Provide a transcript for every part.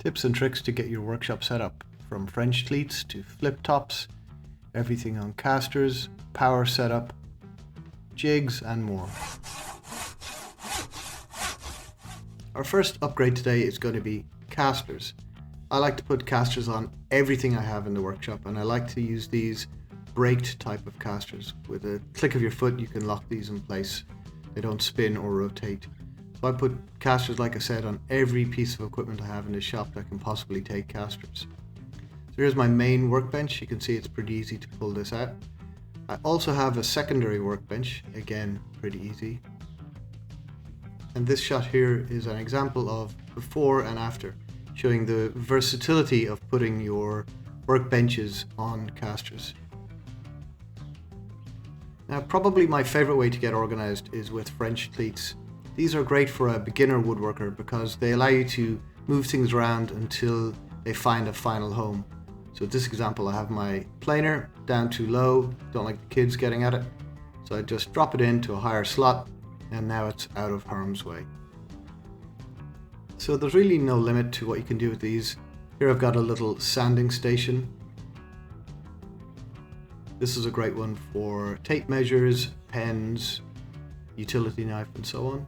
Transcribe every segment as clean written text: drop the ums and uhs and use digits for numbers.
Tips and tricks to get your workshop set up, from French cleats to flip tops, everything on castors, power setup, jigs and more. Our first upgrade today is going to be castors. I like to put castors on everything I have in the workshop, and I like to use these braked type of castors. With a click of your foot you can lock these in place. They don't spin or rotate. So I put castors, like I said, on every piece of equipment I have in the shop that can possibly take castors. So here's my main workbench. You can see it's pretty easy to pull this out. I also have a secondary workbench, again pretty easy. And this shot here is an example of before and after, showing the versatility of putting your workbenches on castors. Now, probably my favorite way to get organized is with French cleats. These are great for a beginner woodworker because they allow you to move things around until they find a final home. So in this example I have my planer down too low, don't like the kids getting at it, so I just drop it into a higher slot and now it's out of harm's way. So there's really no limit to what you can do with these. Here I've got a little sanding station. This is a great one for tape measures, pens, utility knife and so on.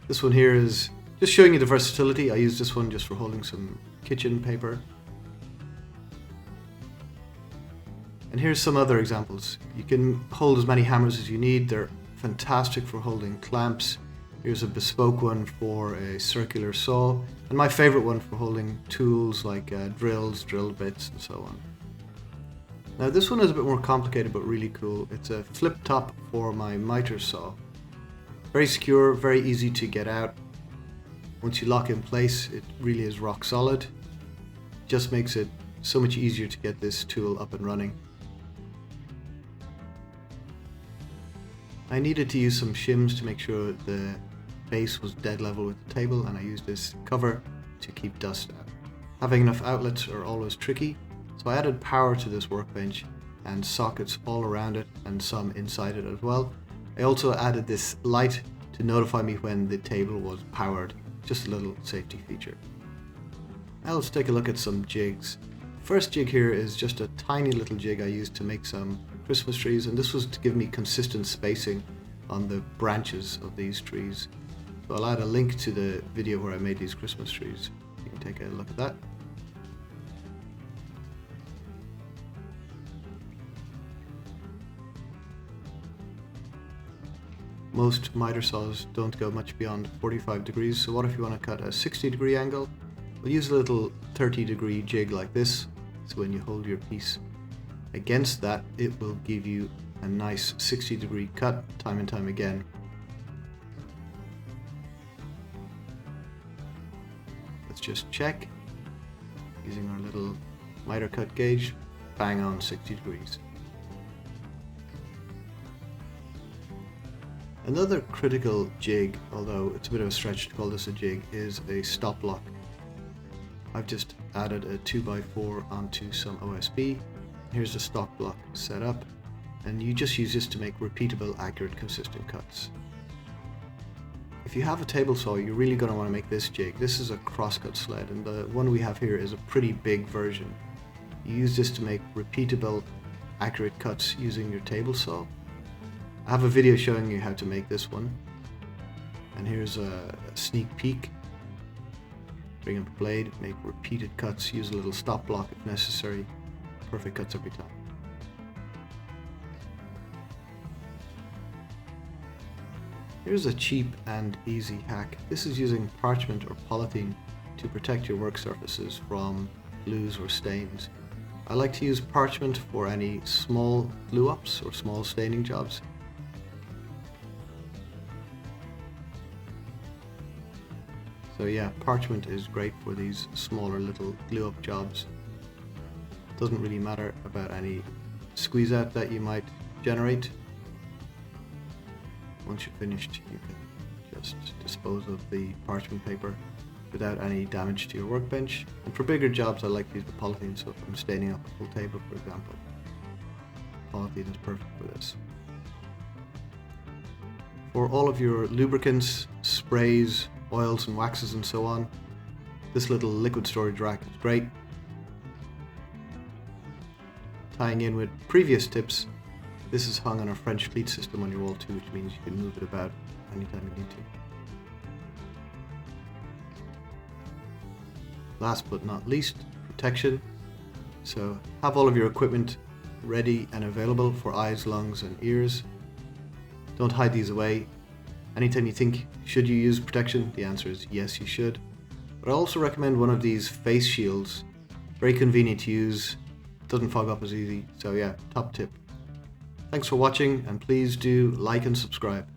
This one here is just showing you the versatility. I use this one just for holding some kitchen paper. And here's some other examples. You can hold as many hammers as you need. They're fantastic for holding clamps. Here's a bespoke one for a circular saw, and my favorite one for holding tools like drills, drill bits and so on. Now this one is a bit more complicated but really cool. It's a flip top for my miter saw. Very secure, very easy to get out. Once you lock in place, it really is rock solid. Just makes it so much easier to get this tool up and running. I needed to use some shims to make sure the base was dead level with the table, and I used this cover to keep dust out. Having enough outlets are always tricky, so I added power to this workbench and sockets all around it and some inside it as well. I also added this light to notify me when the table was powered, just a little safety feature. Now let's take a look at some jigs. First jig here is just a tiny little jig I used to make some Christmas trees, and this was to give me consistent spacing on the branches of these trees. So I'll add a link to the video where I made these Christmas trees. You can take a look at that. Most miter saws don't go much beyond 45 degrees, so what if you want to cut a 60-degree angle? We'll use a little 30-degree jig like this, so when you hold your piece against that, it will give you a nice 60-degree cut time and time again. Let's just check. Using our little miter cut gauge, bang on 60 degrees. Another critical jig, although it's a bit of a stretch to call this a jig, is a stop block. I've just added a 2x4 onto some OSB. Here's the stop block set up, and you just use this to make repeatable, accurate, consistent cuts. If you have a table saw, you're really going to want to make this jig. This is a crosscut sled, and the one we have here is a pretty big version. You use this to make repeatable, accurate cuts using your table saw. I have a video showing you how to make this one, and here's a sneak peek. Bring up a blade, make repeated cuts, use a little stop block if necessary. Perfect cuts every time. Here's a cheap and easy hack. This is using parchment or polythene to protect your work surfaces from glues or stains. I like to use parchment for any small glue ups or small staining jobs. So yeah, parchment is great for these smaller little glue up jobs. Doesn't really matter about any squeeze out that you might generate. Once you're finished, you can just dispose of the parchment paper without any damage to your workbench. And for bigger jobs, I like to use the polythene, so if I'm staining up a full table, for example, polythene is perfect for this. For all of your lubricants, sprays, oils and waxes and so on. This little liquid storage rack is great. Tying in with previous tips, this is hung on a French Cleat system on your wall too, which means you can move it about anytime you need to. Last but not least, protection. So have all of your equipment ready and available for eyes, lungs and ears. Don't hide these away. Anytime you think, should you use protection? The answer is yes, you should. But I also recommend one of these face shields. Very convenient to use, doesn't fog up as easy. So yeah, top tip. Thanks for watching, and please do like and subscribe.